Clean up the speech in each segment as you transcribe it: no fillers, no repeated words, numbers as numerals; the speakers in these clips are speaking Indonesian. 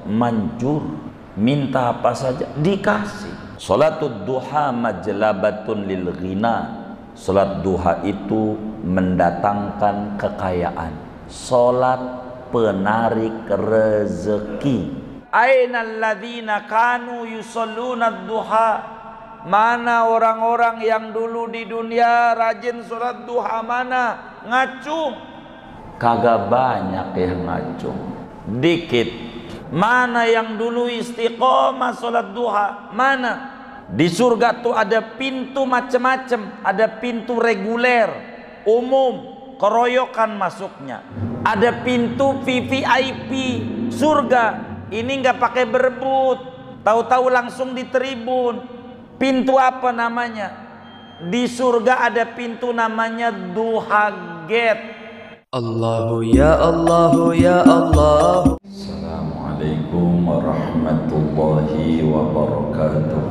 manjur, minta apa saja dikasih. Salatul duha majlabatun lil ghina. Salat duha itu mendatangkan kekayaan. Salat penarik rezeki. Ainal ladzina kanu yusalluna duha. Mana orang-orang yang dulu di dunia rajin salat duha? Mana? Ngacung. Kagak banyak yang ngacung, dikit. Mana yang dulu istiqomah salat duha? Mana? Di surga tuh ada pintu macam-macam. Ada pintu reguler, umum, keroyokan masuknya. Ada pintu VVIP surga. Ini nggak pakai berebut, tahu-tahu langsung di tribun. Pintu apa namanya? Di surga ada pintu namanya duha gate. Allahu ya Allahu ya Allah. Assalamualaikum warahmatullahi wabarakatuh.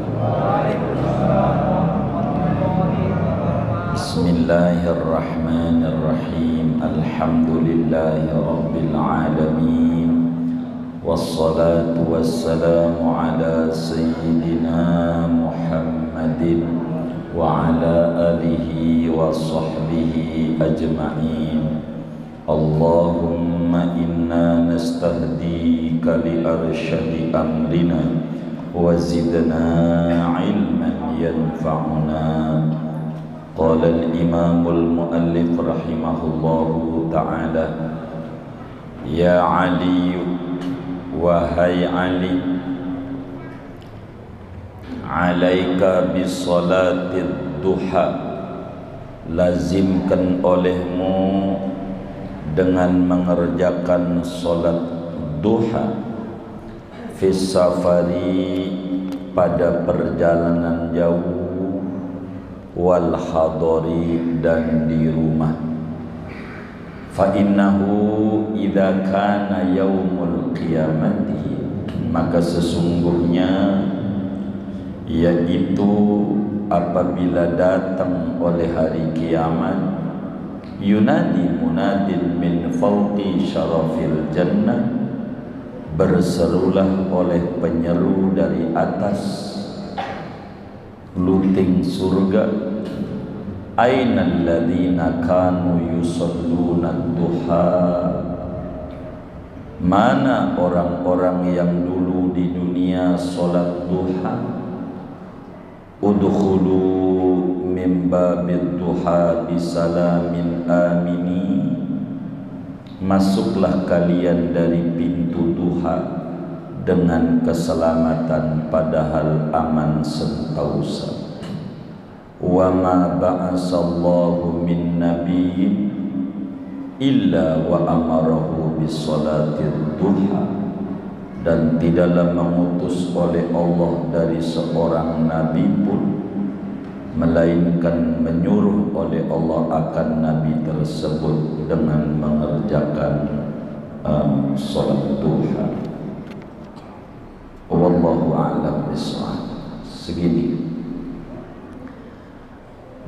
Bismillahirrahmanirrahim. Alhamdulillahi rabbil alamin. Wassalatu wassalamu ala sayyidina Muhammadin wa ala alihi wa sahbihi ajma'in. Allahumma inna nastahdika li arsyadi amrina wa zidna ilman yanfa'una. Qala al-imamul muallif rahimahullahu ta'ala, ya Ali, wahai Ali, alaika bisalatid duha, lazimkan olehmu dengan mengerjakan salat duha, fis safari, pada perjalanan jauh, wal hadari, dan di rumah. Fa innahu idza kana yaumul qiyamati, maka sesungguhnya yaitu apabila datang oleh hari kiamat, yunadi munadin min fawqi syarafil jannah, berserulah oleh penyeru dari atas luting surga, ainal ladzina kanu yusalluna duha, mana orang-orang yang dulu di dunia salat duha. Udkhulu min babid duha bisalamin amini, masuklah kalian dari pintu duha dengan keselamatan padahal aman sentausa. Wa ma ba'asallahu min nabiyyin illa wa amarahu bisolatil duha, dan tidaklah mengutus oleh Allah dari seorang nabi pun melainkan menyuruh oleh Allah akan nabi tersebut dengan mengerjakan salat duha. Wallahu a'lam bishawab. Segini.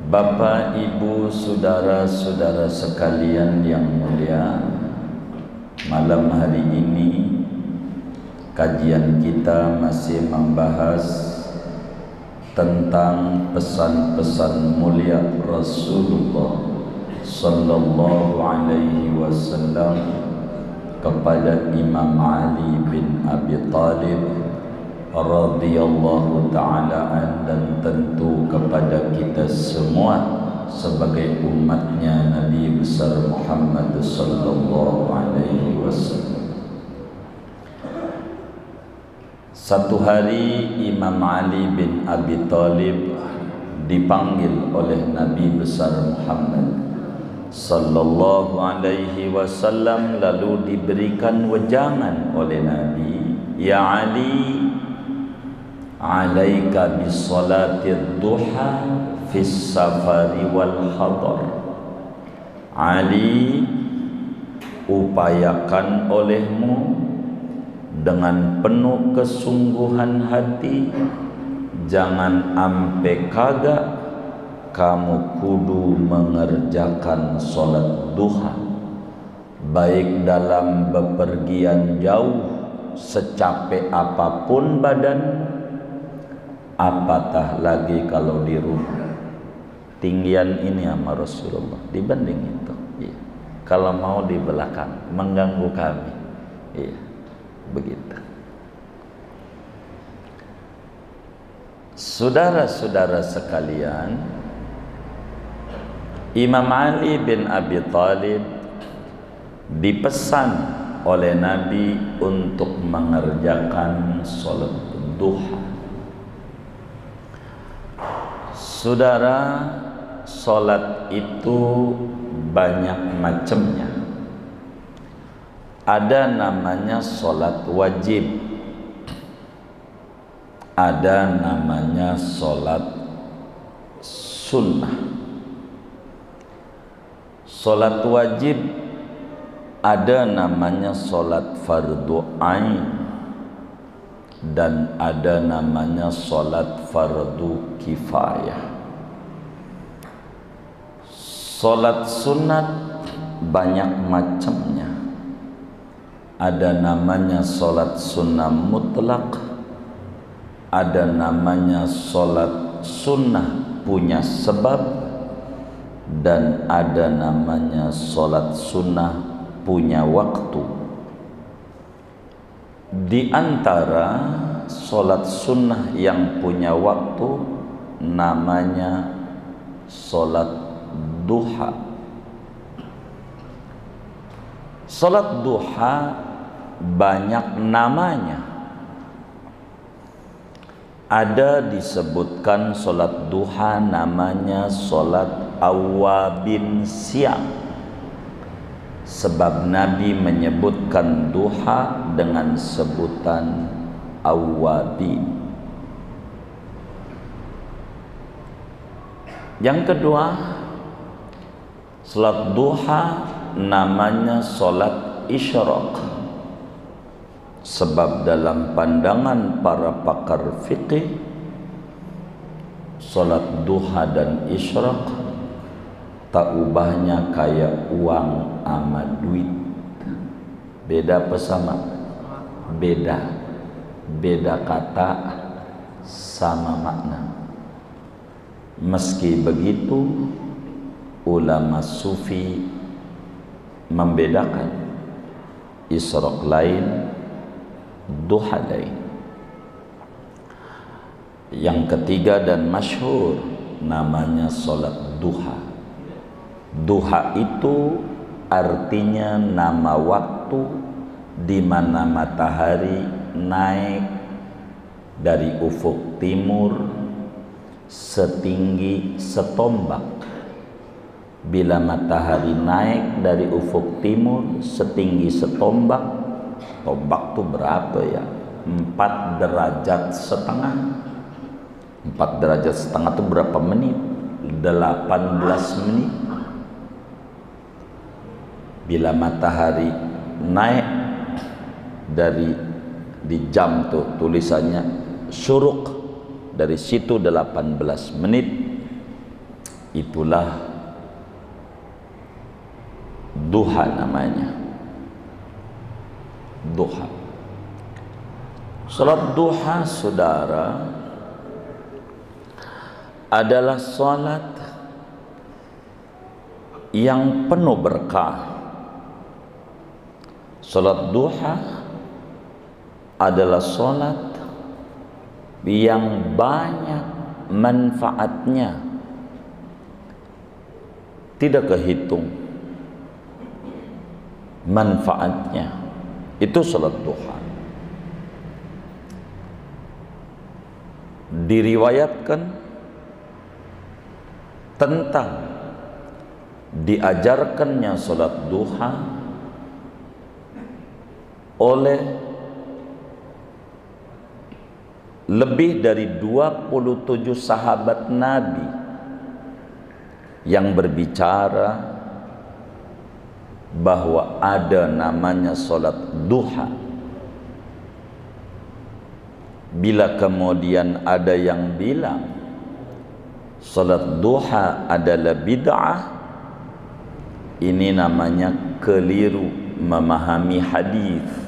Bapak, Ibu, saudara-saudara sekalian yang mulia, malam hari ini kajian kita masih membahas tentang pesan-pesan mulia Rasulullah sallallahu alaihi wasallam kepada Imam Ali bin Abi Thalib radhiyallahu ta'ala an, dan tentu kepada kita semua sebagai umatnya Nabi besar Muhammad sallallahu alaihi wasallam. Satu hari Imam Ali bin Abi Thalib dipanggil oleh Nabi besar Muhammad sallallahu alaihi wasallam, lalu diberikan wejangan oleh Nabi, ya Ali, alaika bisalatid duha fis safari wal hadar. Ali, upayakan olehmu dengan penuh kesungguhan hati, jangan ampe kagak kamu kudu mengerjakan salat duha, baik dalam bepergian jauh secapek apapun badan, apatah lagi kalau di rumah. Tinggian ini sama Rasulullah dibanding itu. Iya. Kalau mau di belakang mengganggu kami. Iya. Begitu. Saudara-saudara sekalian, Imam Ali bin Abi Thalib dipesan oleh Nabi untuk mengerjakan sholat duha. Saudara, sholat itu banyak macamnya. Ada namanya sholat wajib, ada namanya sholat sunnah. Sholat wajib ada namanya sholat fardu ain dan ada namanya sholat fardu kifayah. Sholat sunat banyak macamnya. Ada namanya sholat sunnah mutlak, ada namanya sholat sunnah punya sebab, dan ada namanya sholat sunnah punya waktu. Di antara sholat sunnah yang punya waktu namanya sholat duha. Sholat duha banyak namanya. Ada disebutkan sholat duha namanya sholat awabin siang, sebab Nabi menyebutkan duha dengan sebutan awabin. Yang kedua, sholat duha namanya sholat isyraq, sebab dalam pandangan para pakar fikih, sholat duha dan isyraq tak ubahnya kayak uang sama duit. Beda apa sama? Beda. Beda kata, sama makna. Meski begitu, ulama sufi membedakan isyraq lain, duha lain. Yang ketiga dan masyhur namanya sholat duha. Duha itu artinya nama waktu di mana matahari naik dari ufuk timur setinggi setombak. Bila matahari naik dari ufuk timur setinggi setombak, tombak itu berapa ya? 4 derajat setengah. 4 derajat setengah itu berapa menit? 18 menit. Bila matahari naik dari di jam tuh tulisannya syuruk, dari situ 18 menit, itulah duha namanya. Duha. Salat duha, saudara, adalah salat yang penuh berkah. Salat duha adalah salat yang banyak manfaatnya, tidak kehitung manfaatnya. Itu salat duha. Diriwayatkan tentang diajarkannya salat duha oleh lebih dari 27 sahabat Nabi yang berbicara bahwa ada namanya salat duha. Bila kemudian ada yang bilang salat duha adalah bid'ah, ini namanya keliru memahami hadis.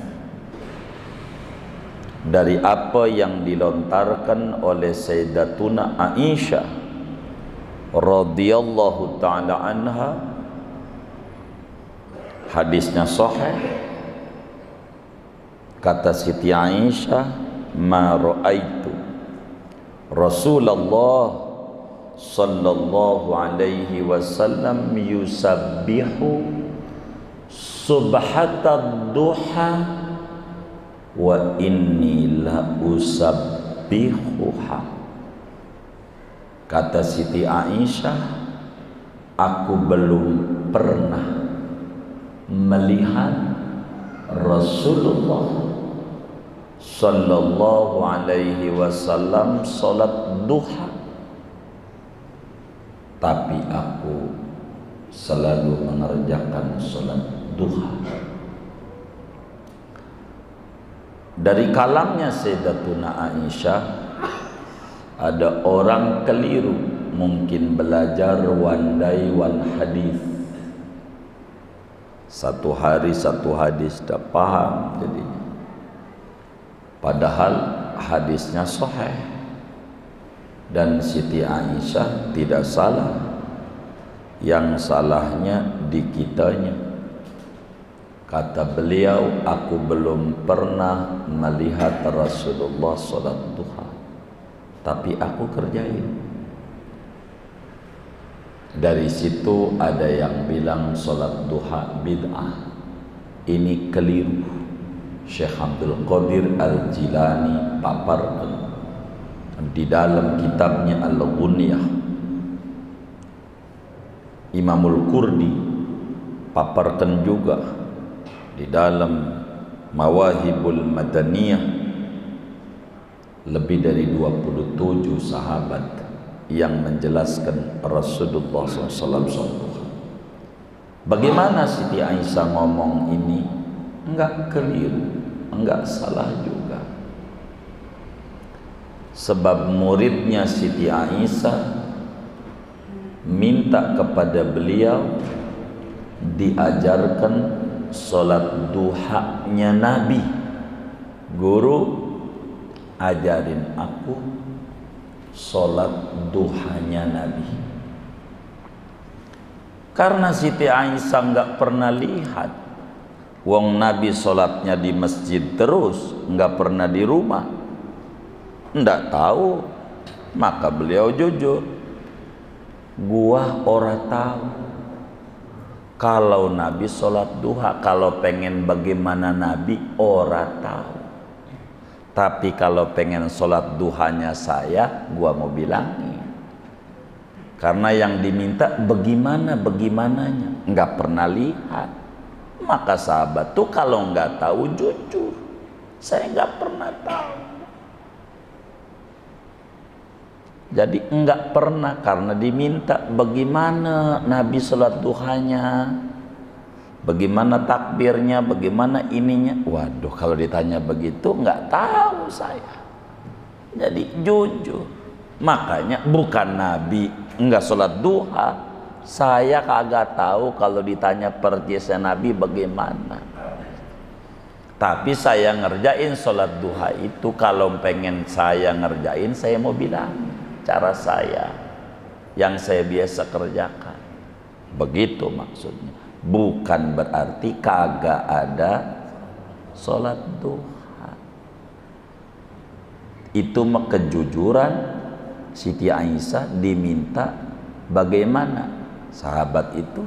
dari apa yang dilontarkan oleh Sayyidatuna Aisyah radhiyallahu taala anha. Hadisnya sahih. Kata Siti Aisyah, ma ra'aitu Rasulullah sallallahu alaihi wasallam yusabbihu subhatad duha wa inni la usabbihuha. Kata Siti Aisyah, aku belum pernah melihat Rasulullah sallallahu alaihi wasallam salat duha, tapi aku selalu mengerjakan salat duha. Dari kalamnya Sayyidatuna Aisyah ada orang keliru, mungkin belajar one day one hadis, satu hari satu hadis, dah paham jadinya. Padahal hadisnya sahih dan Siti Aisyah tidak salah, yang salahnya di kitanya. Kata beliau, aku belum pernah melihat Rasulullah salat duha, tapi aku kerjain. Dari situ ada yang bilang salat duha bid'ah. Ini keliru. Syekh Abdul Qadir Al-Jilani paparkan di dalam kitabnya Al-Ghunyah. Imamul Qurdi paparkan juga di dalam Mawahibul Madaniyah. Lebih dari 27 sahabat yang menjelaskan Rasulullah SAW. Bagaimana Siti Aisyah ngomong ini? Enggak keliru, enggak salah juga. Sebab muridnya Siti Aisyah minta kepada beliau diajarkan salat duhanya Nabi. Guru, ajarin aku salat duhanya Nabi. Karena Siti Aisyah enggak pernah lihat, wong Nabi salatnya di masjid terus, enggak pernah di rumah, enggak tahu. Maka beliau jujur, gua ora tahu kalau Nabi sholat duha. Kalau pengen bagaimana Nabi, ora tahu. Tapi kalau pengen sholat duhanya saya, gua mau bilangin. Karena yang diminta bagaimananya, nggak pernah lihat. Maka sahabat tuh kalau nggak tahu jujur, saya nggak pernah tahu. Jadi enggak pernah, karena diminta bagaimana Nabi sholat duhanya, bagaimana takbirnya, bagaimana ininya. Waduh, kalau ditanya begitu enggak tahu saya. Jadi jujur. Makanya bukan Nabi enggak sholat duha, saya kagak tahu kalau ditanya perjalanan Nabi bagaimana. Tapi saya ngerjain sholat duha itu. Kalau pengen saya ngerjain, saya mau bilang cara saya yang saya biasa kerjakan. Begitu maksudnya. Bukan berarti kagak ada sholat duha. Itu kejujuran Siti Aisyah diminta bagaimana. Sahabat itu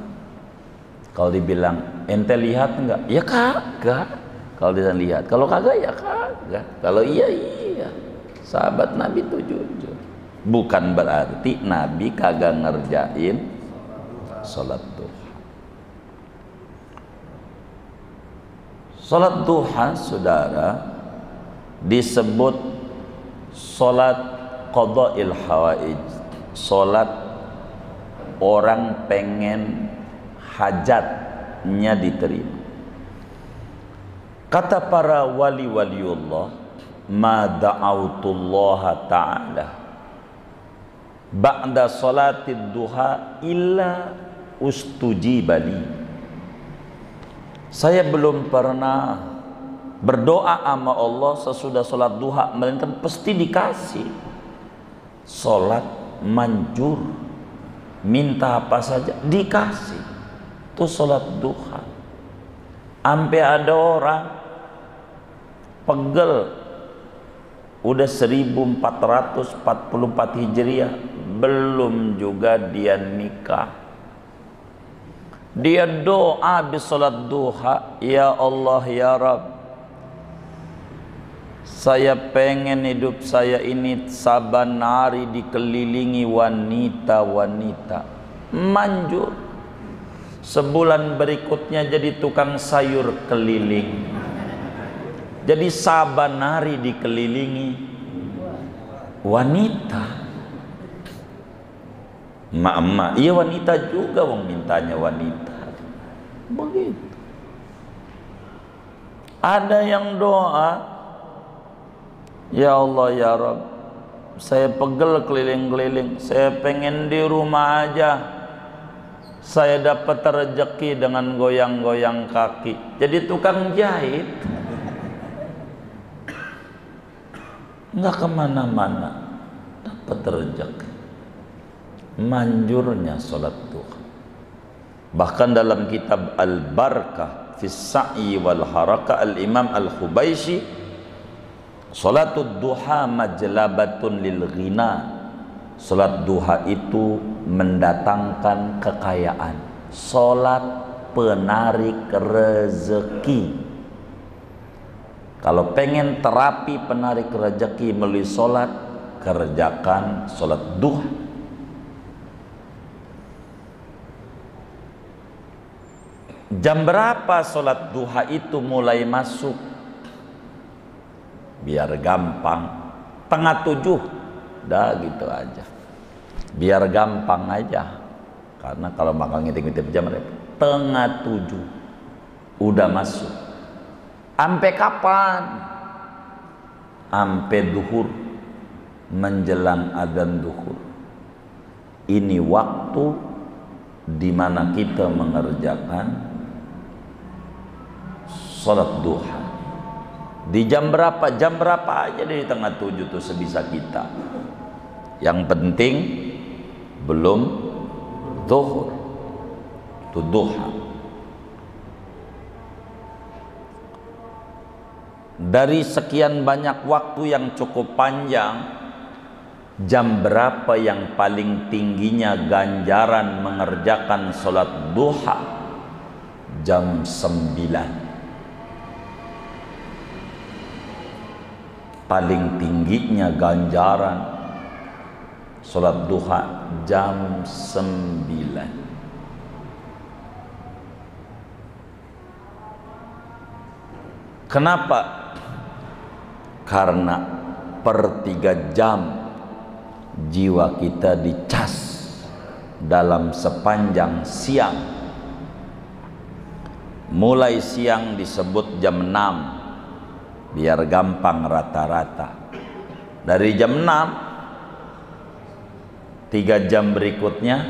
kalau dibilang ente lihat enggak? Ya kagak. Kalau dia lihat, kalau kagak ya kagak. Kalau iya iya. Sahabat Nabi itu jujur. Bukan berarti Nabi kagak ngerjain sholat duha. Sholat duha, saudara, disebut sholat qada'il hawaij. Sholat orang pengen hajatnya diterima. Kata para wali-waliullah, ma da'autullaha ta'ala ba'da salatid duha illa ustujibali. Saya belum pernah berdoa sama Allah sesudah sholat duha, melainkan pasti dikasih. Sholat manjur, minta apa saja dikasih. Itu sholat duha. Sampai ada orang pegel, udah 1444 Hijriah belum juga dia nikah. Dia doa habis sholat duha, ya Allah ya Rabb, saya pengen hidup saya ini saban hari dikelilingi wanita-wanita. Manjur. Sebulan berikutnya jadi tukang sayur keliling. Jadi saban hari dikelilingi wanita. Emak-emak, iya wanita juga wong mintanya wanita. Begitu. Ada yang doa, ya Allah ya Rabb, saya pegel keliling-keliling, saya pengen di rumah aja, saya dapat rezeki dengan goyang-goyang kaki, jadi tukang jahit, nggak kemana-mana, dapat rezeki. Manjurnya sholat duha. Bahkan dalam kitab Al-Barakah fi Sa'i wal Harakah, Al-Imam Al-Khubaisy, sholatud duha majlabatun lil ghina. Sholat duha itu mendatangkan kekayaan. Sholat penarik rezeki. Kalau pengen terapi penarik rezeki melalui sholat, kerjakan sholat duha. Jam berapa sholat duha itu mulai masuk? Biar gampang, 6:30, dah gitu aja. Biar gampang aja, karena kalau makan ngitip-ngitip jam 6:30 udah masuk. Sampai kapan? Sampai duhur, menjelang adzan duhur. Ini waktu di mana kita mengerjakan sholat duha. Di jam berapa? Jam berapa aja dari 6:30 tuh sebisa kita. Yang penting belum zuhur, itu duha. Dari sekian banyak waktu yang cukup panjang, jam berapa yang paling tingginya ganjaran mengerjakan sholat duha? Jam 9. Paling tingginya ganjaran sholat duha jam 9. Kenapa? Karena per 3 jam jiwa kita dicas dalam sepanjang siang. Mulai siang disebut jam 6, biar gampang rata-rata. Dari jam 6, 3 jam berikutnya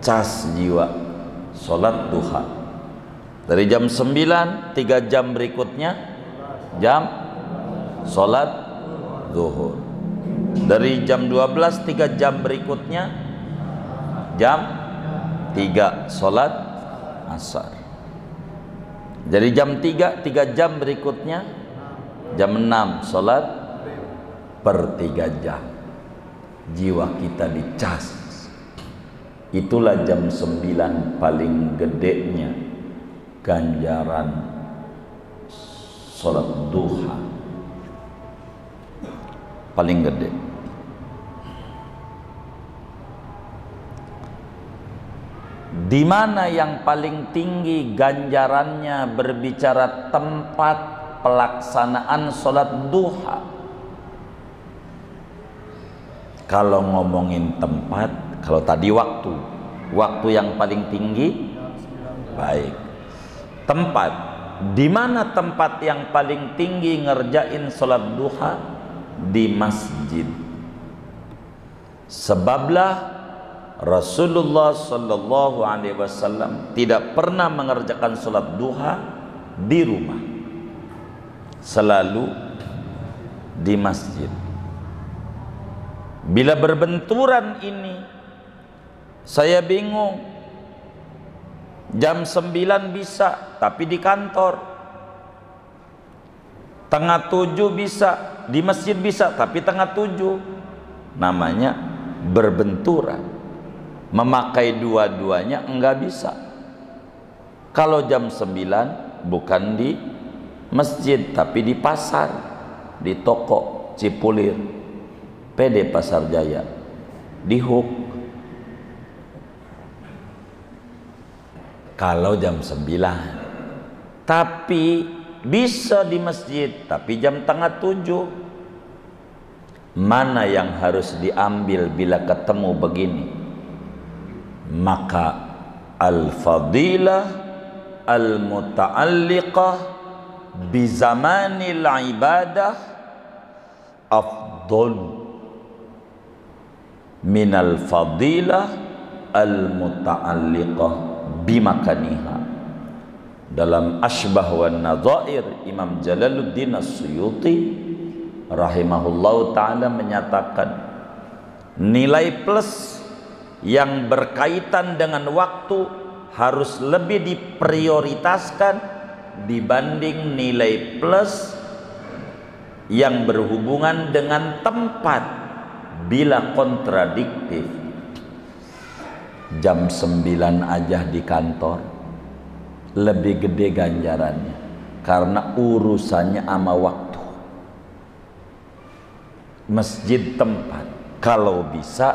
cas jiwa sholat duha. Dari jam 9, 3 jam berikutnya jam sholat zuhur. Dari jam 12, 3 jam berikutnya jam 3 sholat asar. Dari jam 3, 3 jam berikutnya jam 6 sholat per 3 jam. Jiwa kita dicas. Itulah jam 9 paling gedenya ganjaran sholat duha. Paling gede. Di mana yang paling tinggi ganjarannya berbicara tempat pelaksanaan sholat duha. Kalau ngomongin tempat, kalau tadi waktu yang paling tinggi, baik. Tempat, di mana tempat yang paling tinggi ngerjain sholat duha? Di masjid. Sebablah Rasulullah Sallallahu Alaihi Wasallam tidak pernah mengerjakan sholat duha di rumah. selalu di masjid. Bila berbenturan ini, saya bingung. Jam 9 bisa, tapi di kantor. Tengah 7 bisa, di masjid bisa, tapi tengah 7. Namanya berbenturan. Memakai dua-duanya enggak bisa. Kalau jam 9 bukan di masjid, tapi di pasar, di toko Cipulir, PD Pasar Jaya, di Hook. Kalau jam 9, tapi bisa di masjid, tapi jam tengah 7. Mana yang harus diambil bila ketemu begini? Maka al-fadilah al-muta'alliqah bi zamanil ibadah afdal minal fadilah al-muta'alliqah bimakaniha. Dalam Ashbah wan Nadhair, Imam Jalaluddin As-Suyuti rahimahullahu ta'ala menyatakan nilai plus yang berkaitan dengan waktu harus lebih diprioritaskan dibanding nilai plus yang berhubungan dengan tempat bila kontradiktif. Jam 9 aja di kantor lebih gede ganjarannya karena urusannya sama waktu. Masjid tempat, kalau bisa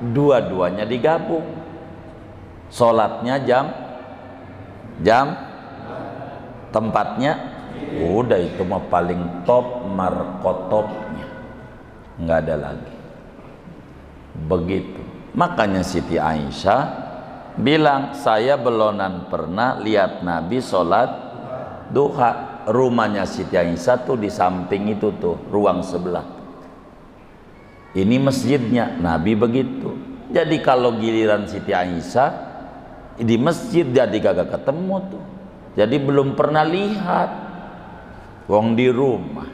dua-duanya digabung. Sholatnya jam tempatnya udah, itu mah paling top markotopnya, nggak ada lagi. Begitu. Makanya Siti Aisyah bilang, saya belonan pernah lihat Nabi sholat duha. Rumahnya Siti Aisyah tuh di samping itu tuh, ruang sebelah. Ini masjidnya, Nabi begitu. Jadi kalau giliran Siti Aisyah di masjid jadi gak ketemu tuh. Jadi belum pernah lihat. Wong di rumah.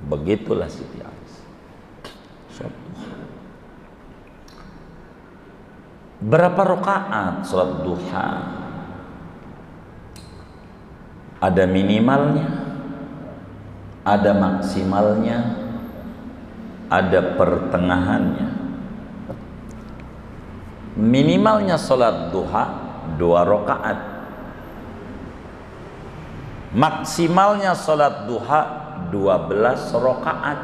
Begitulah Siti Aisyah. Berapa rakaat sholat duha? Ada minimalnya, ada maksimalnya, ada pertengahannya. Minimalnya sholat duha 2 rakaat. Maksimalnya sholat duha 12 rakaat.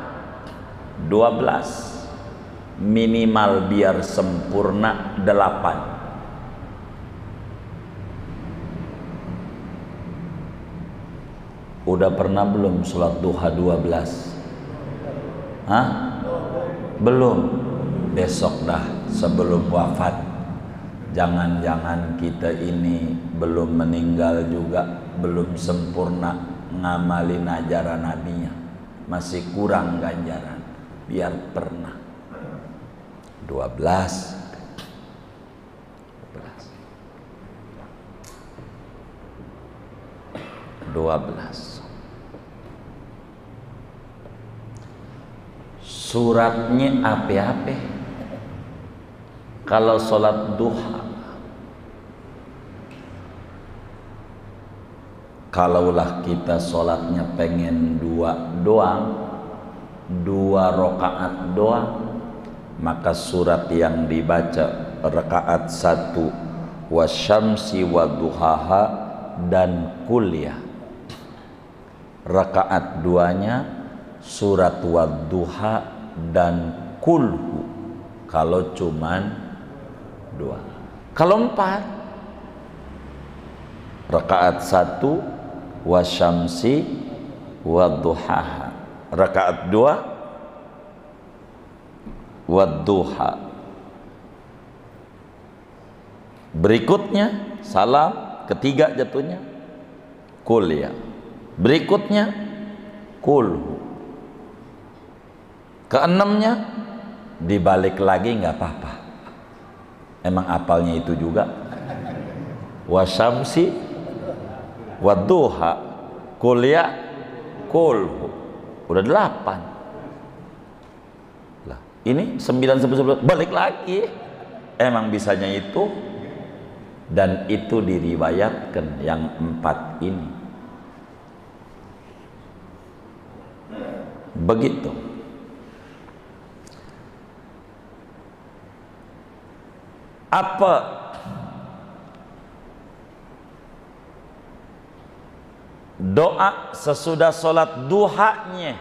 12. Minimal biar sempurna 8. Udah pernah belum sholat duha 12? Hah? Belum. Besok dah sebelum wafat. Jangan-jangan kita ini belum meninggal juga, belum sempurna ngamalin ajaran nabinya, masih kurang ganjaran. Biar pernah 12. Suratnya apa-apa. Kalau sholat duha, kalaulah kita sholatnya pengen 2 doang, 2 rakaat doang, maka surat yang dibaca rakaat 1 wasyamsi waduhaha dan kuliah. Rakaat 2-nya surat wadduha dan kulhu. Kalau cuman 2. Kalau 4, rakaat 1 wasyamsi wadduhaha, rakaat 2 wadduha. Berikutnya salam, ketiga jatuhnya kuliah. Berikutnya kulhu. Keenamnya dibalik lagi nggak apa-apa. Emang apalnya itu juga. Wasyamsi wadduha kuliah kulhu. Udah 8. Lah, ini 9 11 balik lagi. Emang bisanya itu, dan itu diriwayatkan yang 4 ini. Begitu. Apa doa sesudah sholat duhanya?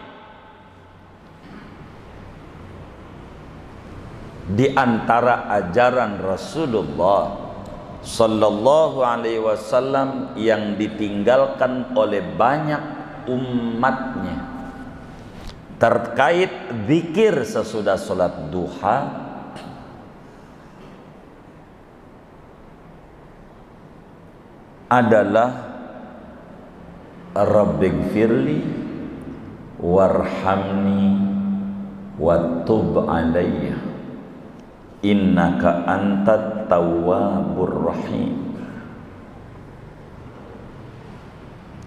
Di antara ajaran Rasulullah Sallallahu Alaihi Wasallam yang ditinggalkan oleh banyak umatnya terkait zikir sesudah sholat duha adalah Rabbighfirli warhamni wattub alayya innaka antat tawwabur rahim.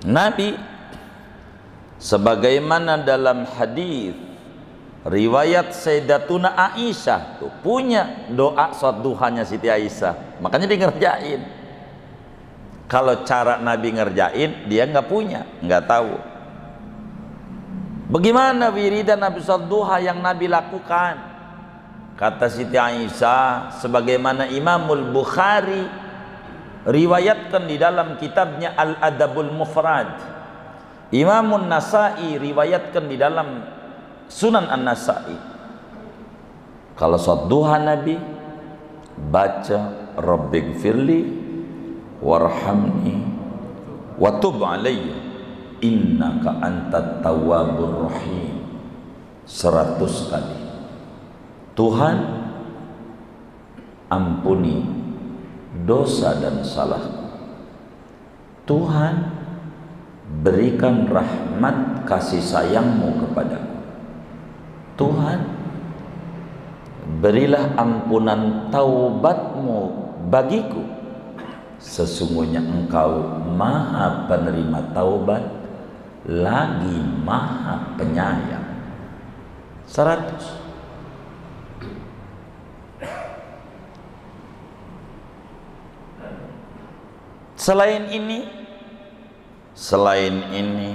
Nabi sebagaimana dalam hadis riwayat Sayyidatuna Aisyah tuh punya doa sholat duhanya Siti Aisyah, makanya dia ngerjain. Kalau cara Nabi ngerjain dia nggak punya, nggak tahu. Bagaimana wiridan Nabi sholat duha yang Nabi lakukan? Kata Siti Aisyah, sebagaimana Imamul Bukhari riwayatkan di dalam kitabnya Al-Adabul Mufrad, Imamun Nasai riwayatkan di dalam Sunan An-Nasai, kalau sholat duha Nabi baca Rabbighfirli warhamni watub alayya innaka antat tawwabur rahim 100 kali. Tuhan, ampuni dosa dan salahku. Tuhan, berikan rahmat kasih sayangmu kepadaku. Tuhan, berilah ampunan taubatmu bagiku. Sesungguhnya engkau maha penerima taubat lagi maha penyayang. 100. Selain ini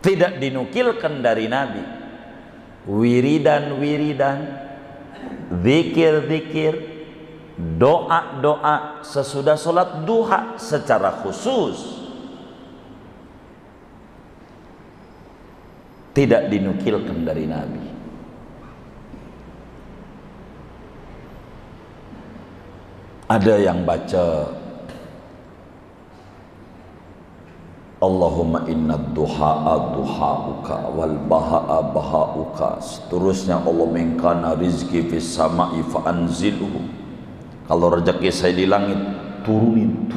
tidak dinukilkan dari Nabi wiridan-wiridan, zikir-zikir, doa-doa sesudah sholat duha secara khusus tidak dinukilkan dari Nabi. Ada yang baca Allahumma inna duha'a duha'uka wal baha'a baha'uka, seterusnya Allah mengkana rizki fis sama'i fa'anzilhu. Kalau rezeki saya di langit, turunin.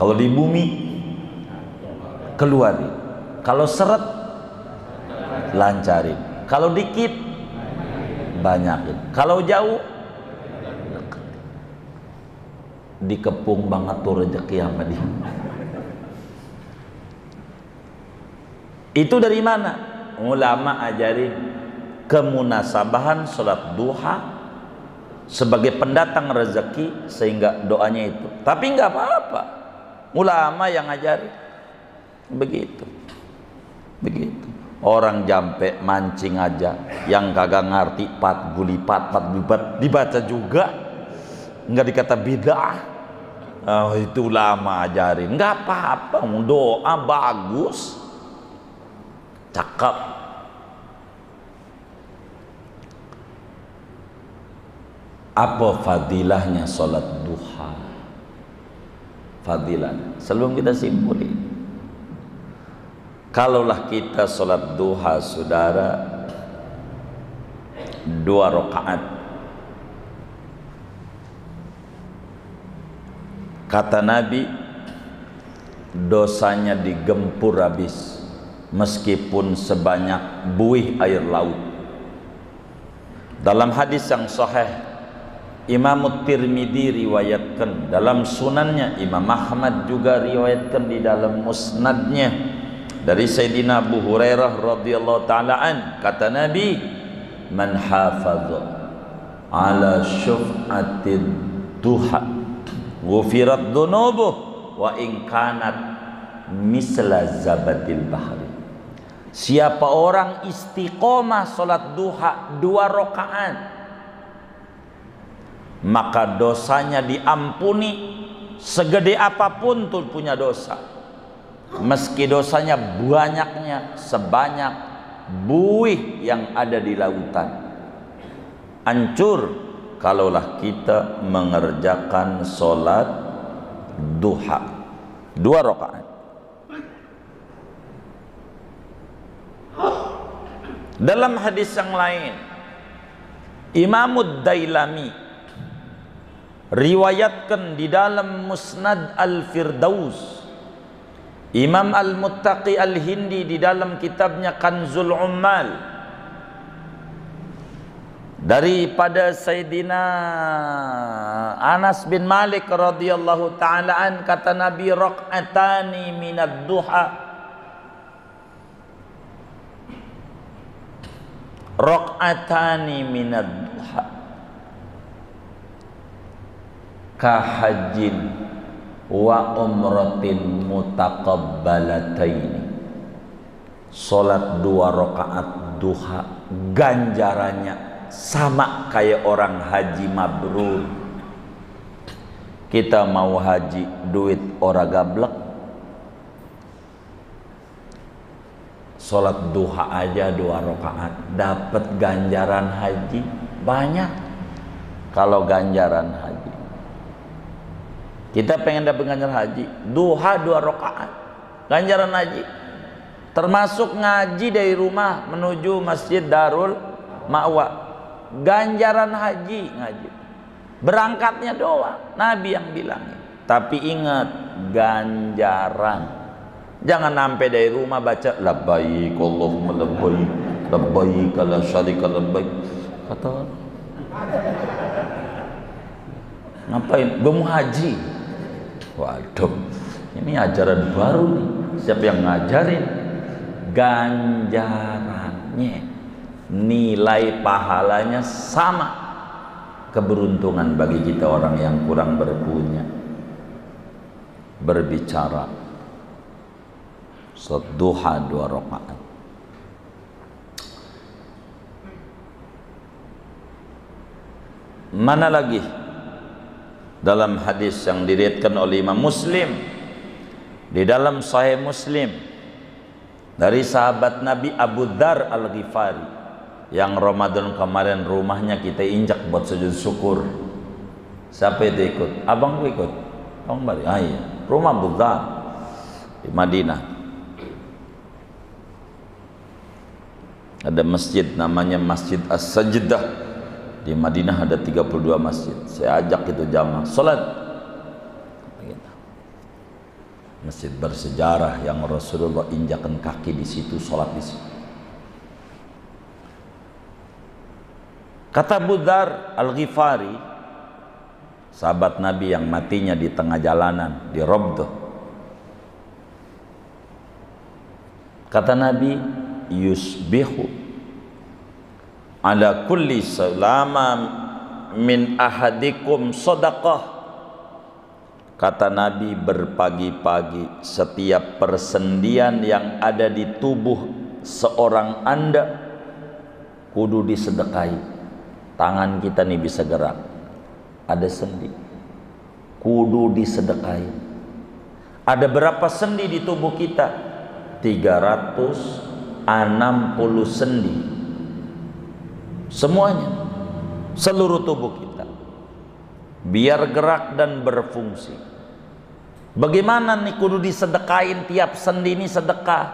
Kalau di bumi, keluarin. Kalau seret, lancarin. Kalau dikit, banyakin. Kalau jauh, dikepung banget tuh rezeki sama dia. Itu dari mana? Ulama ajarin kemunasabahan sholat duha sebagai pendatang rezeki, sehingga doanya itu. Tapi nggak apa-apa, ulama yang ngajarin begitu. Orang jampe mancing aja yang kagak ngerti 4 gulipat dibaca juga, nggak dikata bid'ah. Itu ulama ajarin, nggak apa-apa, doa bagus, cakep. Apa fadilahnya sholat duha? Fadilah, sebelum kita simpulin, kalaulah kita sholat duha saudara 2 rakaat, kata Nabi dosanya digempur habis meskipun sebanyak buih air laut. Dalam hadis yang sahih Imam Tirmidzi riwayatkan dalam sunannya, Imam Ahmad juga riwayatkan di dalam musnadnya dari Sayyidina Abu Hurairah radhiyallahu taala an, kata Nabi, man hafadha ala syuf'atid duha ghufirat dhunubuh wa in kanat misla zabadil bahri. Siapa orang istiqomah salat duha 2 rakaat, maka dosanya diampuni segede apapun tuh punya dosa, meski dosanya banyaknya sebanyak buih yang ada di lautan. Hancur kalaulah kita mengerjakan sholat duha 2 rakaat. Dalam hadis yang lain, Imam Dailami riwayatkan di dalam Musnad Al-Firdaus, Imam Al-Muttaqi Al-Hindi di dalam kitabnya Kanzul Ummal, daripada Sayyidina Anas bin Malik radhiyallahu ta'ala an, kata Nabi, raq'atani minad duha, raq'atani minad duha kahajin wa umratin mutaqabbalataini. Salat 2 rakaat duha ganjarannya sama kayak orang haji mabrur. Kita mau haji duit ora gablek, salat duha aja 2 rakaat dapat ganjaran haji banyak. Kalau ganjaran haji, kita pengen dapat ganjaran haji, duha 2 rakaat ganjaran haji, termasuk ngaji dari rumah menuju Masjid Darul Ma'wa, ganjaran haji ngaji. Berangkatnya doang Nabi yang bilang. Tapi ingat, ganjaran. Jangan sampai dari rumah baca labbaik Allahumma labbaik labbaik la syarika labbaik. Kata ngapain? Gue mau haji. Waduh, ini ajaran baru nih. Siapa yang ngajarin? Ganjarannya, nilai pahalanya sama. Keberuntungan bagi kita orang yang kurang berpunya. Berbicara salat duha 2 rakaat. Mana lagi dalam hadis yang diriwayatkan oleh Imam Muslim, di dalam Sahih Muslim, dari sahabat Nabi Abu Dzar Al-Ghifari, yang Ramadan kemarin rumahnya kita injak buat sujud syukur. Siapa itu ikut? Abang gue ikut. Abang balik. Ah iya, rumah Abu Dzar di Madinah. Ada masjid namanya Masjid As-Sajdah. Di Madinah ada 32 masjid. Saya ajak itu jamaah salat. Masjid bersejarah yang Rasulullah injakan kaki di situ, salat di situ. Kata Abu Dzar Al-Ghifari, sahabat Nabi yang matinya di tengah jalanan di Rabdah. Kata Nabi, yusbihu ala kulli salama min ahadikum sadaqah. Kata Nabi, berpagi-pagi setiap persendian yang ada di tubuh seorang Anda kudu disedekahi. Tangan kita nih bisa gerak, ada sendi, kudu disedekahi. Ada berapa sendi di tubuh kita? 360 sendi. Semuanya, seluruh tubuh kita, biar gerak dan berfungsi. Bagaimana nih kudu disedekain, tiap sendi ini sedekah?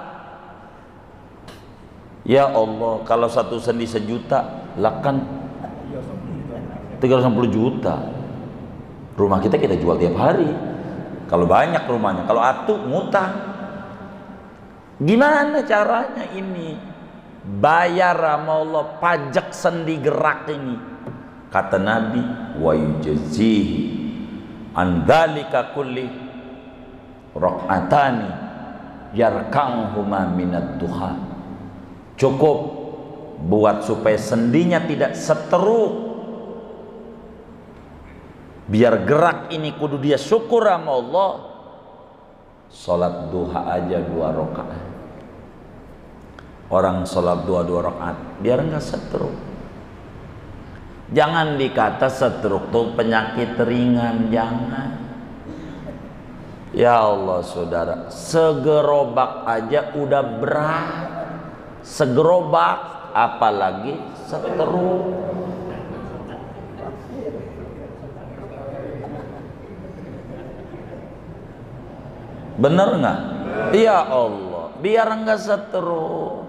Ya Allah, kalau satu sendi 1 juta, lah kan 360 juta. Rumah kita jual tiap hari. Kalau banyak rumahnya, kalau atuh ngutang. Gimana caranya ini? Bayar sama Allah pajak sendi gerak ini. Kata Nabi, wa yujzihi an dzalika kulli raq'atani yarkanhuma minad duha. Cukup buat supaya sendinya tidak seteruk, biar gerak ini kudu dia syukur sama Allah. Salat duha aja 2 rakaat. Orang salat 2 rakaat biar enggak seteruk. Jangan dikata stroke tuh penyakit ringan, jangan. Ya Allah saudara, segerobak aja udah berat. Segerobak, apalagi stroke. Bener nggak? Ya Allah, biar enggak stroke.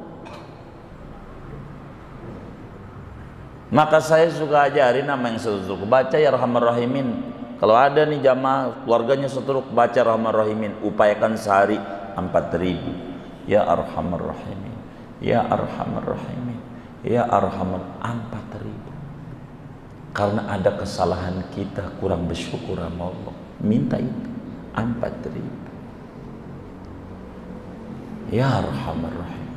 Maka saya suka ajarin nama yang stroke, baca ya Arhamar Rahimin. Kalau ada nih jamaah keluarganya stroke, baca Arhamar Rahimin. Upayakan sehari 4.000. Ya Arhamar Rahimin, ya Arhamar Rahimin, ya Arhamar, 4.000. Karena ada kesalahan kita, kurang bersyukur sama Allah. Minta itu 4.000. Ya Arhamar Rahim,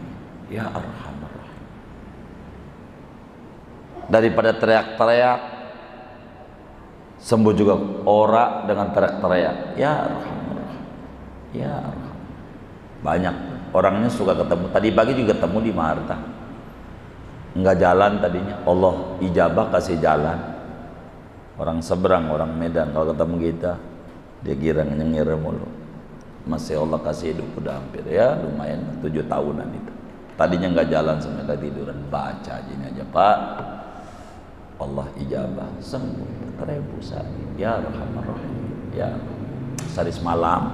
ya Arhamar. Daripada teriak-teriak, sembuh juga ora dengan teriak-teriak. Ya Rahman, ya Rahman. Banyak orangnya suka ketemu. Tadi pagi juga ketemu di Marta. Enggak jalan tadinya, Allah ijabah kasih jalan. Orang seberang, orang Medan, kalau ketemu kita dia kira nyengir mulu. Masih Allah kasih hidup udah hampir ya lumayan 7 tahunan itu. Tadinya enggak jalan sampai ketiduran, baca aja ini aja Pak. Allah ijabah, sembuh 4.000 sehari. Ya Rahman Rahim, ya sehari semalam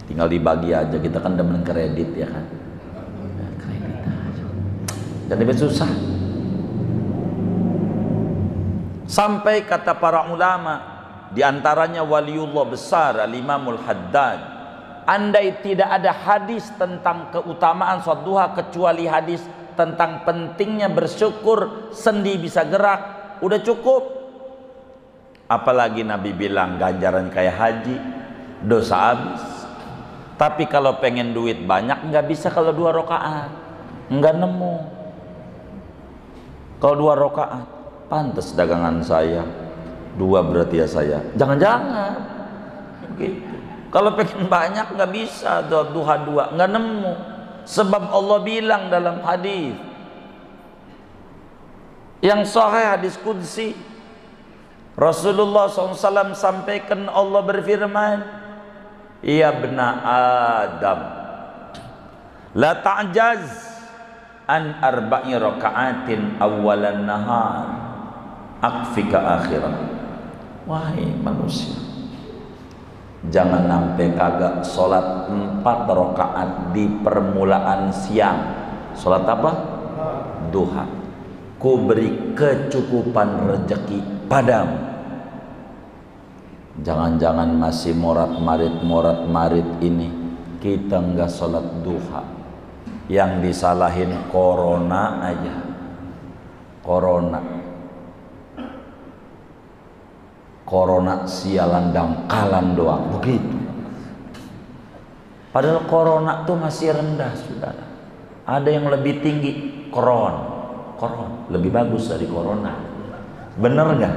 tinggal dibagi aja. Kita kan demen kredit ya kan, ya, kredit aja jadi lebih susah. Sampai kata para ulama, diantaranya waliullah besar Al-Imamul Haddad, andai tidak ada hadis tentang keutamaan sholat duha kecuali hadis tentang pentingnya bersyukur, sendi bisa gerak, udah cukup. Apalagi Nabi bilang ganjaran kayak haji, dosa habis. Tapi kalau pengen duit banyak nggak bisa kalau 2 rakaat, nggak nemu. Kalau 2 rakaat, pantas dagangan saya 2 berarti ya saya. Jangan-jangan gitu. Kalau pengen banyak nggak bisa duha 2, nggak nemu. Sebab Allah bilang dalam hadis yang sahih, hadis qudsi, Rasulullah SAW sampaikan, Allah berfirman, ya bna Adam, la ta'jaz an 4 raka'atin awalan nahar akfika akhirah. Wahai manusia, jangan sampai kagak sholat 4 rakaat di permulaan siang. Sholat apa? Duha. Ku beri kecukupan rezeki padamu. Jangan-jangan masih morat-marit ini kita enggak sholat duha. Yang disalahin corona aja. Corona sialan dangkalan doang begitu. Padahal corona tuh masih rendah saudara. Ada yang lebih tinggi, koron lebih bagus dari corona. Bener nggak?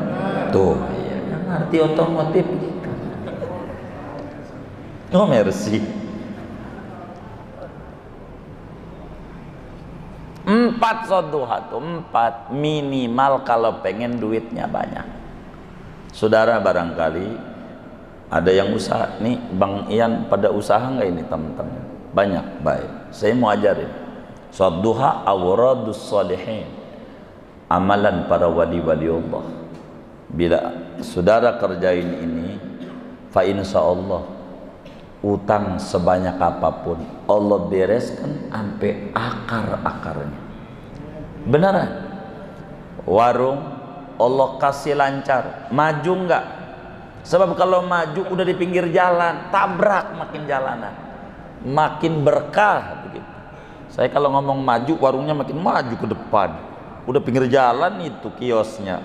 Tuh, iya, yang ngerti otomotif gitu. Oh mercy. 4 sholat duha tuh 4 minimal kalau pengen duitnya banyak. Saudara barangkali ada yang usaha nih, Bang Ian pada usaha nggak ini teman-teman? Banyak, baik. Saya mau ajarin. Sholat duha awradus sholihin, amalan para wali-wali Allah. Bila saudara kerjain ini, fa insyaallah utang sebanyak apapun Allah bereskan sampai akar-akarnya. Beneran. Warung Allah kasih lancar, maju enggak? Sebab kalau maju udah di pinggir jalan, tabrak makin jalanan, makin berkah begitu. Saya kalau ngomong maju, warungnya makin maju ke depan. Udah pinggir jalan itu kiosnya,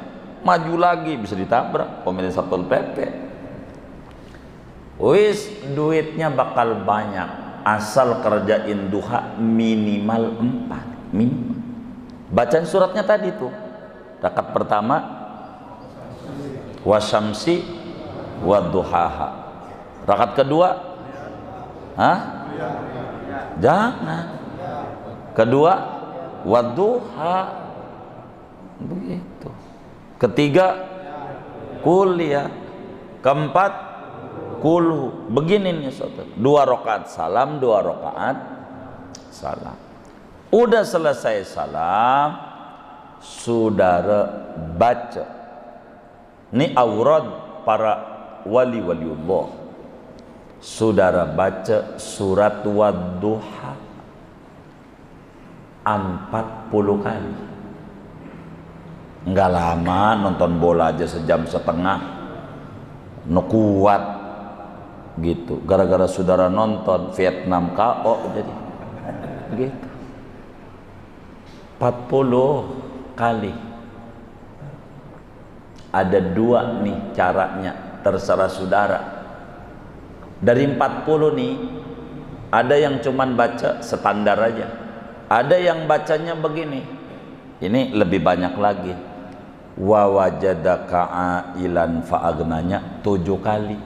maju lagi bisa ditabrak pemilik Satpol PP. Wis duitnya bakal banyak asal kerjain duha minimal 4 minimal. Bacaan suratnya tadi tuh. Rakaat pertama wasyamsi wadduhaha. Rakaat kedua jangan. Kedua wadduha. Begitu. Ketiga kuliah. Keempat kulhu. Begini nih saudara. 2 rakaat salam, 2 rakaat salam. Udah selesai salam, saudara baca. Ini aurad para wali-waliullah. Saudara baca surat Wadduha 40 kali. Enggak lama, nonton bola aja sejam setengah kuat gitu. Gara-gara saudara nonton Vietnam KO jadi gitu. 40 kali. Ada 2 nih caranya, terserah saudara. Dari 40 nih, ada yang cuman baca standar aja, ada yang bacanya begini. Ini lebih banyak lagi. Wa wajadaka ailan fa'agnanya 7 kali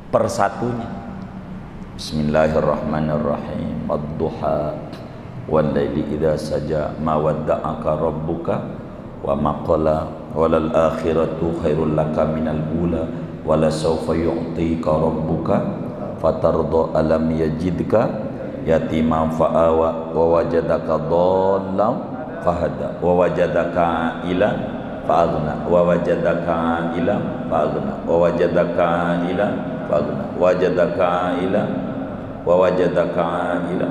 per satunya. Bismillahirrahmanirrahim. Ad-duha wal laili idza saja ma wadda'aka rabbuka wa ma qala walal akhiratu khairul laka minal ula wala sawfa yu'tika rabbuka fatarda alam yajidka yatiman fa'awa wa wajadaka dhallan fahada wa wajadaka ila fa'aghna wa wajadaka ila fa'aghna wa wajadaka ila fa'aghna wajadaka ila wa wajadaka ila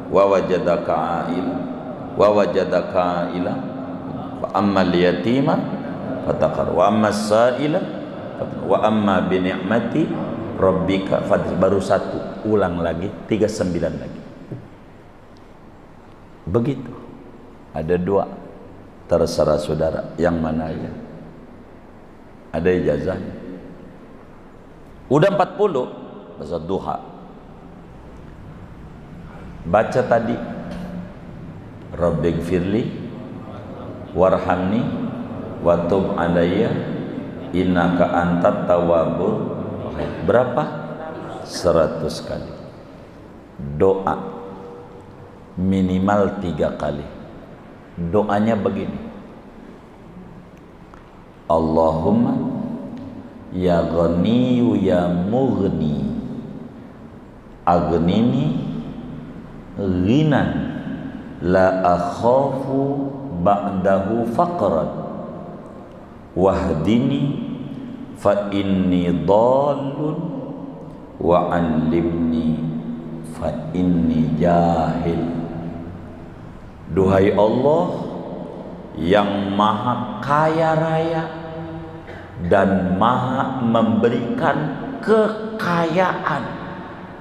wa wajadaka ila wa wajadaka ila fa ammal yatima fataqar wa ammas sa'ila wa amma bi ni'mati rabbika fadhkur. Baru 1, ulang lagi 39 lagi. Begitu. Ada 2, terserah saudara yang mana aja. Ada ijazahnya. Udah 40 bahasa duha. Baca tadi Rabbighfirli warhamni wa tub alayya innaka antat tawwabur rahim. Berapa? 100 kali. Doa minimal 3 kali. Doanya begini. Allahumma ya ghaniyyu ya mughni aghnini ghinan la akhafu ba'dahu faqran wahdini fa inni dhallun wa 'allimni fa inni jahil. Duhai Allah yang maha kaya raya dan maha memberikan kekayaan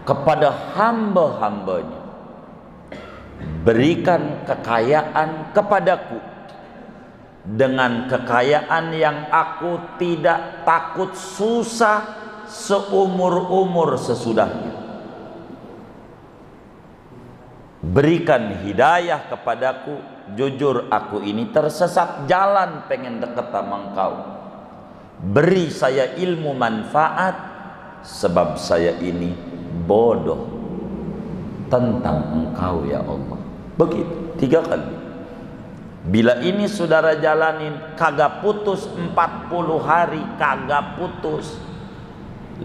kepada hamba-hambanya, berikan kekayaan kepadaku dengan kekayaan yang aku tidak takut susah seumur-umur sesudahnya. Berikan hidayah kepadaku, jujur aku ini tersesat jalan, pengen dekat sama Engkau. Beri saya ilmu manfaat, sebab saya ini bodoh tentang Engkau ya Allah. Begitu 3 kali. Bila ini saudara jalanin kagak putus 40 hari, kagak putus,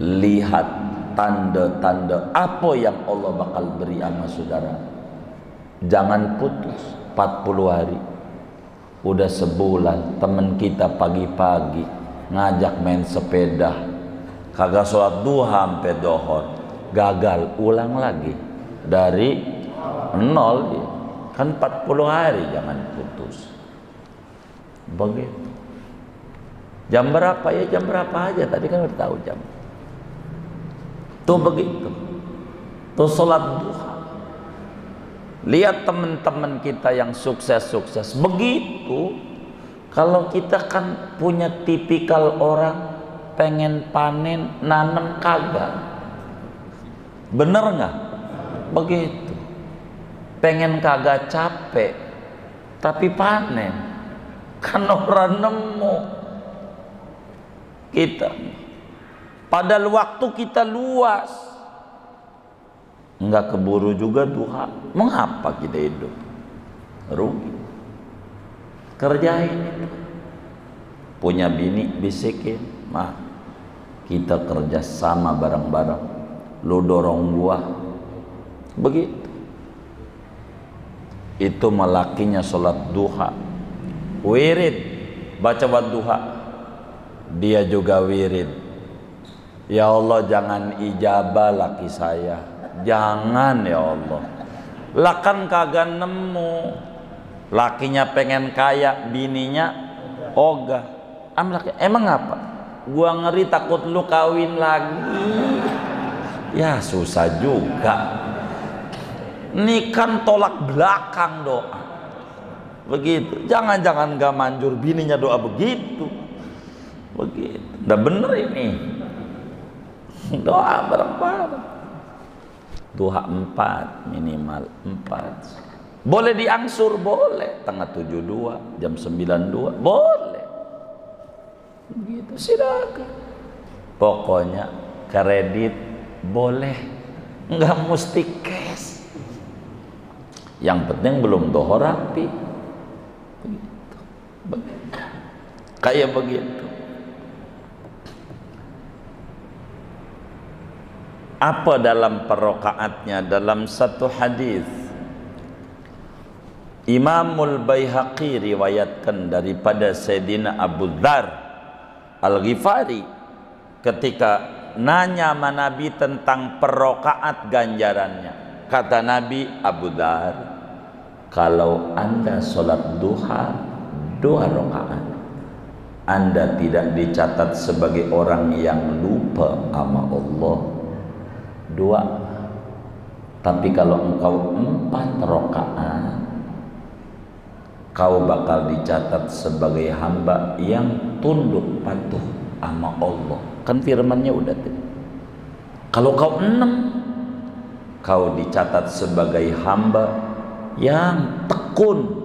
lihat tanda-tanda apa yang Allah bakal beri sama saudara. Jangan putus 40 hari. Udah sebulan temen kita pagi-pagi ngajak main sepeda, kagak sholat duha sampai dohor, gagal, ulang lagi dari 0. Kan 40 hari, jangan putus. Begitu. Jam berapa ya? Jam berapa aja, tadi kan udah tahu jam. Tuh begitu. Tuh sholat duha. Lihat teman-teman kita yang sukses-sukses. Begitu Kalau kita kan punya tipikal orang pengen panen, nanem kagak. Bener nggak? Begitu. Pengen kagak capek, tapi panen. Kan orang nemu. Kita. Padahal waktu kita luas. Nggak keburu juga duha. Mengapa kita hidup? Rugi. Kerjain itu. Punya bini bisikin, mah kita kerja sama bareng-bareng. Lu dorong gua. Begitu. Itu melakinya sholat duha. Wirid, baca wadduha. Dia juga wirid. Ya Allah, jangan ijabah laki saya. Jangan ya Allah. Lah kan kagak nemu. Lakinya pengen kaya, bininya ogah. Emang apa? Gua ngeri takut lu kawin lagi. Ya susah juga. Ini kan tolak belakang doa. Begitu. Jangan-jangan gak manjur bininya doa begitu. Begitu. Udah bener ini. Doa bareng-bareng. Duha 4 minimal 4. Boleh diangsur, boleh tengah 7.2, jam 9.2, boleh. Gitu silakan. Pokoknya kredit boleh, nggak mesti cash. Yang penting belum dohor rapi. Begitu. Kayak begitu. Apa dalam perokaatnya? Dalam satu hadis Imamul Baihaqi riwayatkan daripada Sayyidina Abu Dzar Al-Ghifari ketika nanya sama Nabi tentang perokaat ganjarannya. Kata Nabi, Abu Dzar, kalau anda sholat duha 2 rakaat, anda tidak dicatat sebagai orang yang lupa sama Allah 2. Tapi kalau engkau 4 rakaat, kau bakal dicatat sebagai hamba yang tunduk patuh sama Allah. Kan firmannya udah tuh. Kalau kau 6, kau dicatat sebagai hamba yang tekun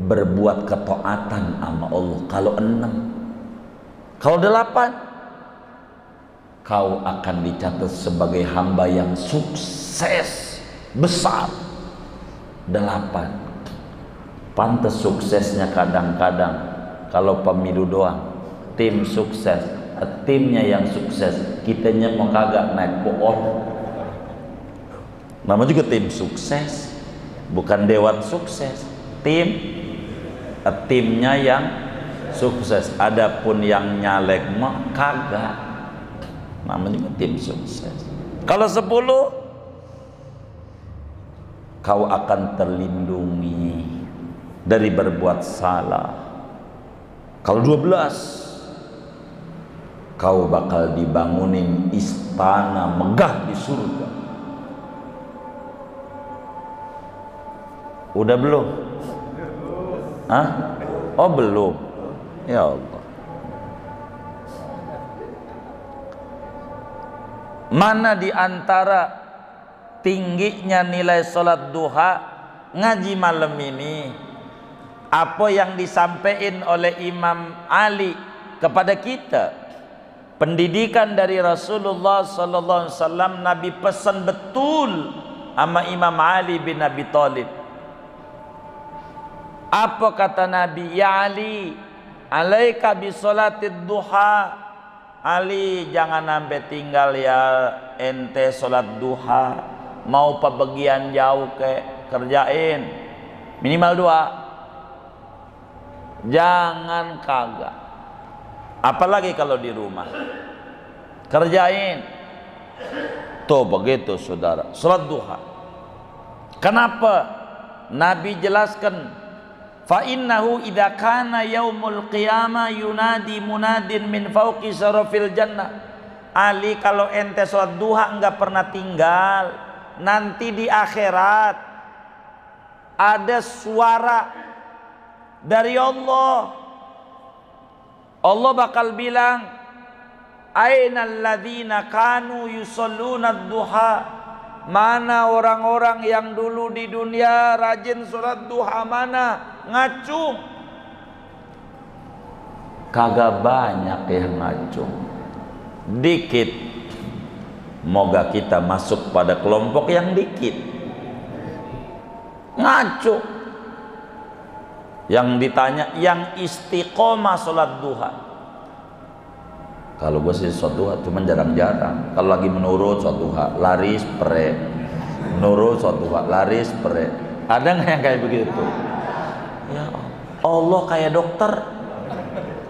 berbuat ketaatan sama Allah. Kalau 6. Kalau 8, kau akan dicatat sebagai hamba yang sukses besar. 8. Pantes suksesnya kadang-kadang kalau pemilu doang, tim sukses, timnya yang sukses, kitanya mau kagak naik pohon. Nama juga tim sukses, bukan dewan sukses. Timnya yang sukses. Adapun yang nyalek mah kagak. Namanya juga tim sukses. Kalau 10, kau akan terlindungi dari berbuat salah. Kalau 12, kau bakal dibangunin istana megah di surga. Udah belum? Hah? Oh belum. Ya Allah. Mana di antara tingginya nilai sholat duha ngaji malam ini apa yang disampaikan oleh Imam Ali kepada kita? Pendidikan dari Rasulullah sallallahu alaihi wasallam. Nabi pesan betul sama Imam Ali bin Abi Thalib. Apa kata Nabi? Ya Ali, alaika bi sholatid duha. Ali, jangan sampai tinggal ya ente sholat duha. Mau pebagian jauh kerjain minimal 2. Jangan kagak. Apalagi kalau di rumah kerjain. Tuh begitu saudara, sholat duha. Kenapa? Nabi jelaskan, fa innahu idza kana yaumul qiyamah yunadi munadin min fauqi syarafil jannah. Ali, kalau ente sholat duha enggak pernah tinggal, nanti di akhirat ada suara dari Allah Allah bakal bilang, ainal ladzina kanu yusalluna duha, mana orang-orang yang dulu di dunia rajin sholat duha, mana? Ngacung. Kagak banyak yang ngacung, dikit. Moga kita masuk pada kelompok yang dikit ngacung. Yang ditanya yang istiqomah sholat duha. Kalau gue sih sholat duha cuman jarang-jarang. Kalau lagi menurut sholat duha laris pre, menurut sholat duha laris pre. Ada nggak yang kayak begitu? Ya Allah, kayak dokter.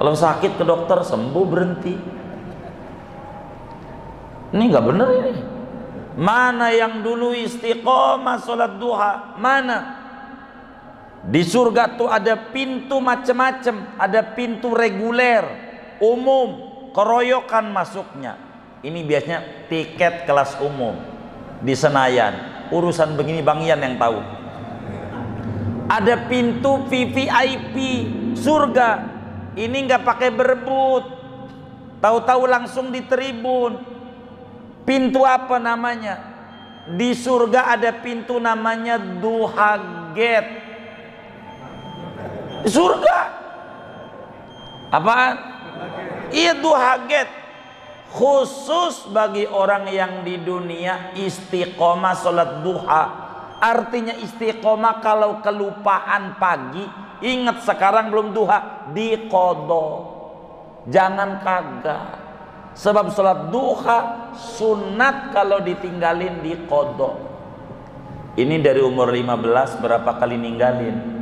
Kalau sakit ke dokter sembuh berhenti. Ini nggak bener ini. Mana yang dulu istiqomah sholat duha? Mana? Di surga tuh ada pintu macam-macam, ada pintu reguler, umum, keroyokan masuknya. Ini biasanya tiket kelas umum di Senayan. Urusan begini Bang Ian yang tahu. Ada pintu VVIP surga. Ini nggak pakai berebut, tahu-tahu langsung di tribun. Pintu apa namanya? Di surga ada pintu namanya Duha Gate. Di surga apaan? Iya, Duha Gate. Khusus bagi orang yang di dunia istiqomah sholat duha. Artinya istiqomah kalau kelupaan pagi, ingat sekarang belum duha, diqodho. Jangan kagak. Sebab sholat duha sunat, kalau ditinggalin diqodho. Ini dari umur 15 berapa kali ninggalin?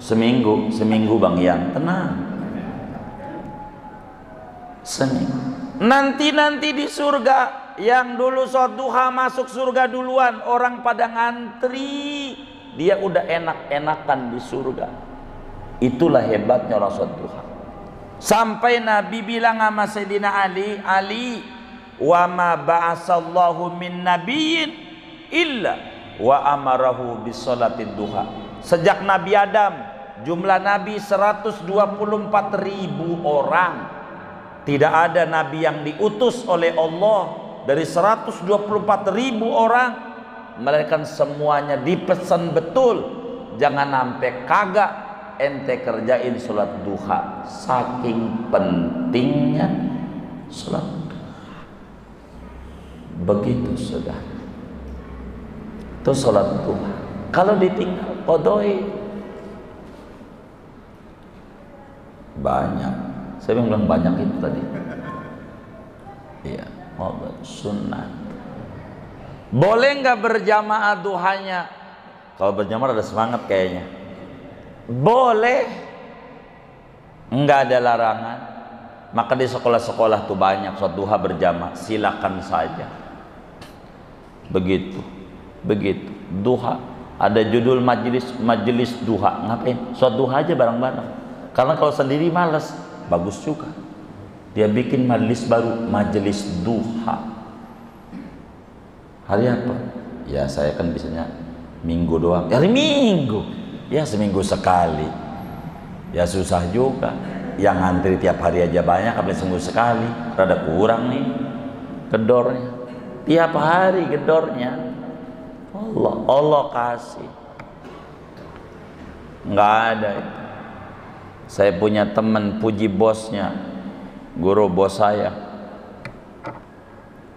Seminggu Bang Ian, tenang. Seminggu. Nanti di surga, yang dulu sholat duha masuk surga duluan, orang pada ngantri, dia udah enak-enakan di surga. Itulah hebatnya orang sholat duha. Sampai Nabi bilang sama Sayyidina Ali, wa ma ba'asallahu min nabiyyin illa wa amarahu bisolatid duha. Sejak Nabi Adam, jumlah Nabi 124.000 orang. Tidak ada Nabi yang diutus oleh Allah dari 124.000 orang, melainkan semuanya dipesan betul, jangan sampai kagak ente kerjain sholat duha. Saking pentingnya sholat duha. Begitu sudah. Itu sholat duha. Kalau ditinggal qodoi banyak. Saya bilang banyak itu tadi. Iya, sunnah. Boleh nggak berjamaah duhanya? Kalau berjamaah ada semangat kayaknya. Boleh, nggak ada larangan. Maka di sekolah-sekolah tuh banyak sholat duha berjamaah, silakan saja. Begitu duha. Ada judul majelis duha, ngapain? Sholat duha aja bareng-bareng. Karena kalau sendiri males. Bagus juga. Dia bikin majelis baru, majelis duha. Hari apa? Ya saya kan biasanya minggu doang. Hari Minggu. Ya seminggu sekali. Ya susah juga. Yang ngantri tiap hari aja banyak, apalagi seminggu sekali. Rada kurang nih gedornya. Tiap hari gedornya. Allah kasih. Nggak ada itu. Saya punya teman, puji bosnya, guru bos saya,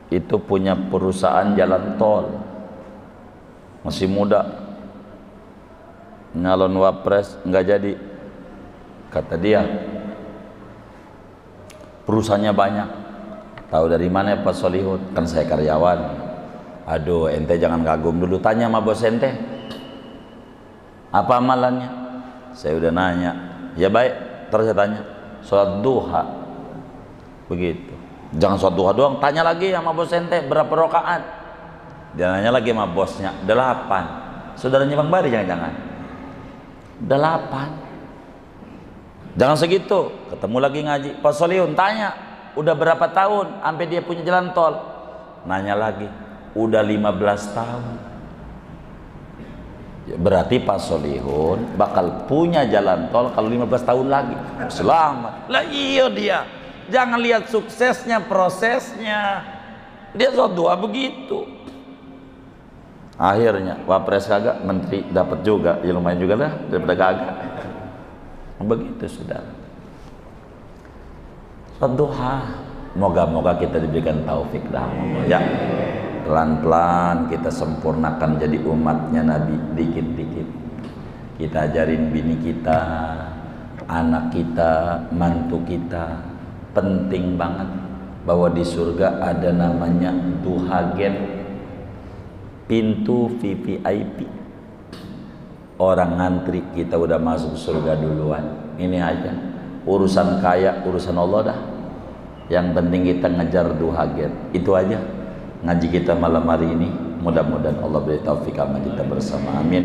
itu punya perusahaan jalan tol, masih muda, nyalon wapres nggak jadi, kata dia perusahaannya banyak. Tahu dari mana ya Pak Solihun? Kan saya karyawan. Aduh, ente jangan kagum dulu, tanya sama bos ente apa amalannya. Saya udah nanya. Ya baik, terus saya tanya, sholat duha begitu. Jangan sholat duha doang, tanya lagi sama bos ente berapa rakaat. Dia nanya lagi sama bosnya, 8. Saudaranya Bang Bari jangan-jangan 8. Jangan segitu, ketemu lagi ngaji. Pak Solihun tanya, udah berapa tahun sampai dia punya jalan tol? Nanya lagi, udah 15 tahun. Ya, berarti Pak Solihun bakal punya jalan tol kalau 15 tahun lagi. Selamat. Lah iya dia. Jangan lihat suksesnya, prosesnya. Dia doa begitu. Akhirnya wapres kagak, menteri dapat juga. Ya lumayan juga lah daripada kagak. Begitu sudah. Doa. Moga-moga kita diberikan taufik dah. Ya. Pelan-pelan kita sempurnakan jadi umatnya Nabi dikit-dikit. Kita ajarin bini kita, anak kita, mantu kita. Penting banget bahwa di surga ada namanya duhagen, pintu VVIP. Orang ngantri, kita udah masuk surga duluan. Ini aja. Urusan kaya, urusan Allah dah. Yang penting kita ngejar duhagen. Itu aja ngaji kita malam hari ini. Mudah-mudahan Allah beri taufik sama kita bersama. Amin.